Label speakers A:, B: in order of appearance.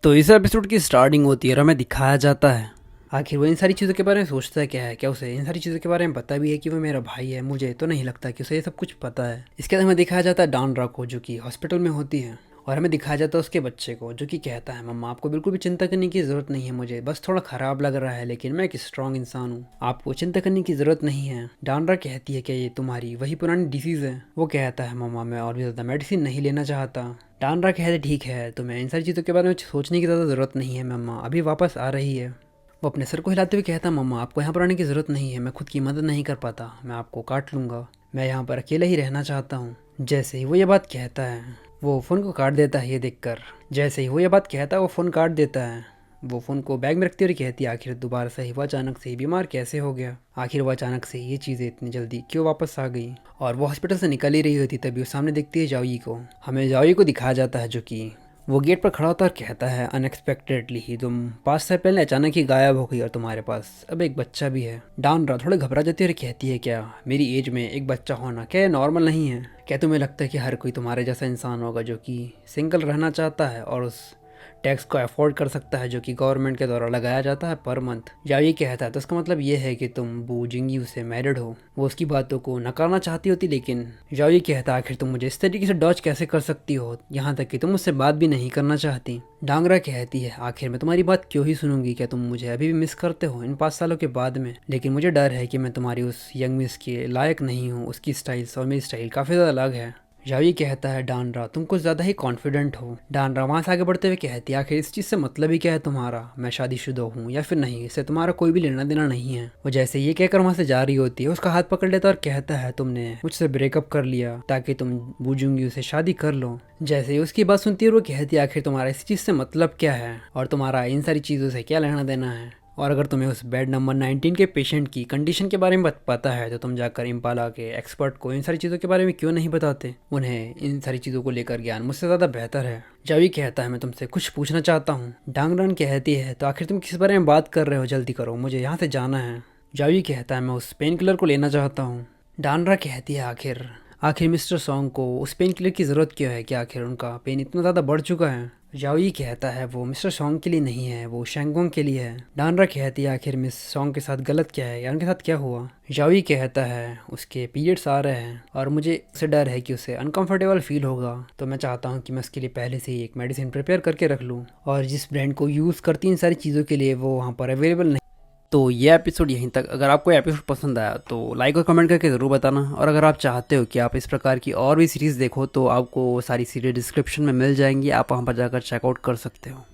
A: तो इस एपिसोड की स्टार्टिंग होती है और हमें दिखाया जाता है आखिर वो इन सारी चीज़ों के बारे में सोचता है क्या है, क्या उसे इन सारी चीज़ों के बारे में पता भी है कि वो मेरा भाई है। मुझे तो नहीं लगता कि उसे ये सब कुछ पता है। इसके बाद हमें दिखाया जाता है डानरा को, जो कि हॉस्पिटल में होती है, और हमें दिखाया जाता है उसके बच्चे को, जो कि कहता है मम्मा आपको बिल्कुल भी चिंता करने की ज़रूरत नहीं है, मुझे बस थोड़ा ख़राब लग रहा है लेकिन मैं एक स्ट्रॉन्ग इंसान हूँ, आपको चिंता करने की ज़रूरत नहीं है। डानरा कहती है कि ये तुम्हारी वही पुरानी डिसीज़ है। वो कहता है मम्मा मैं और भी ज़्यादा मेडिसिन नहीं लेना चाहता। डानरा कहते ठीक है तुम्हें इन सारी चीज़ों के बारे में सोचने की ज़्यादा ज़रूरत नहीं है, मम्मा अभी वापस आ रही है। वो अपने सर को हिलाते हुए कहता मम्मा आपको यहाँ पर आने की ज़रूरत नहीं है, मैं खुद की मदद नहीं कर पाता, मैं आपको काट लूँगा, मैं यहाँ पर अकेले ही रहना चाहता हूँ। जैसे ही वो ये बात कहता है वो फ़ोन को काट देता है। ये देखकर जैसे ही वो ये बात कहता है वो फ़ोन काट देता है। वो फ़ोन को बैग में रखती हुई कहती है आखिर दोबारा से ही वो अचानक से ही बीमार कैसे हो गया, आखिर वो अचानक से ये चीज़ें इतनी जल्दी क्यों वापस आ गई। और वो हॉस्पिटल से निकल ही रही होती तभी वो सामने देखती है जाओई को। हमें जाओई को दिखाया जाता है जो कि वो गेट पर खड़ा होता है और कहता है अनएक्सपेक्टेडली ही तुम 5 साल पहले अचानक ही गायब हो गई और तुम्हारे पास अब एक बच्चा भी है। डानरा थोड़ा घबरा जाती है और कहती है क्या मेरी एज में एक बच्चा होना क्या नॉर्मल नहीं है? क्या तुम्हें लगता है कि हर कोई तुम्हारे जैसा इंसान होगा जो कि सिंगल रहना चाहता है और उस टैक्स को अफोर्ड कर सकता है जो कि गवर्नमेंट के द्वारा लगाया जाता है पर मंथ? या ये कहता है तो उसका मतलब ये है कि तुम बू जिंगी से मैरिड हो। वो उसकी बातों को नकारना चाहती होती लेकिन जाओ ये कहता आखिर तुम मुझे इस तरीके से डॉज कैसे कर सकती हो, यहाँ तक कि तुम मुझसे बात भी नहीं करना चाहती। डांगरा कहती है आखिर मैं तुम्हारी बात क्यों ही सुनूंगी, क्या तुम मुझे अभी भी मिस करते हो इन 5 सालों के बाद में? लेकिन मुझे डर है कि मैं तुम्हारी उस यंग मिस के लायक नहीं हूँ, उसकी स्टाइल्स और मेरी स्टाइल काफ़ी ज़्यादा अलग है। जावी कहता है डानरा तुम कुछ ज़्यादा ही कॉन्फिडेंट हो। डानरा वहाँ से आगे बढ़ते हुए कहती है आखिर इस चीज़ से मतलब ही क्या है तुम्हारा, मैं शादीशुदा हूँ या फिर नहीं, इससे तुम्हारा कोई भी लेना देना नहीं है। वो जैसे ये कहकर वहाँ से जा रही होती है उसका हाथ पकड़ लेता और कहता है तुमने मुझसे ब्रेकअप कर लिया ताकि तुम बूझूंगी उसे शादी कर लो। जैसे ही उसकी बात सुनती है वो कहती है आखिर तुम्हारा इस चीज़ से मतलब क्या है और तुम्हारा इन सारी चीज़ों से क्या लेना देना है? और अगर तुम्हें उस बेड नंबर 19 के पेशेंट की कंडीशन के बारे में पता है तो तुम जाकर इम्पाला के एक्सपर्ट को इन सारी चीज़ों के बारे में क्यों नहीं बताते? उन्हें इन सारी चीज़ों को लेकर ज्ञान मुझसे ज़्यादा बेहतर है। जावी कहता है मैं तुमसे कुछ पूछना चाहता हूँ। डांगरन कहती है तो आखिर तुम किस बारे में बात कर रहे हो, जल्दी करो मुझे यहाँ से जाना है। जावी कहता है मैं उस पेन किलर को लेना चाहता हूँ। डानरा कहती है आखिर आखिर मिस्टर सॉन्ग को उस पेन किलर की ज़रूरत क्यों है, कि आखिर उनका पेन इतना ज़्यादा बढ़ चुका है? जाओई कहता है वो मिस्टर सॉन्ग के लिए नहीं है, वो शैंगोंग के लिए है। डानरा कहती है आखिर मिस सॉन्ग के साथ गलत क्या है या उनके साथ क्या हुआ? जाओई कहता है उसके पीरियड्स आ रहे हैं और मुझे उससे डर है कि उसे अनकंफर्टेबल फील होगा, तो मैं चाहता हूँ कि मैं उसके लिए पहले से ही एक मेडिसिन प्रिपेयर करके रख लूँ और जिस ब्रांड को यूज़ करती इन सारी चीज़ों के लिए वो वहाँ पर अवेलेबल नहीं। तो ये एपिसोड यहीं तक। अगर आपको एपिसोड पसंद आया तो लाइक और कमेंट करके ज़रूर बताना, और अगर आप चाहते हो कि आप इस प्रकार की और भी सीरीज़ देखो तो आपको सारी सीरीज डिस्क्रिप्शन में मिल जाएंगी, आप वहाँ पर जाकर चेकआउट कर सकते हो।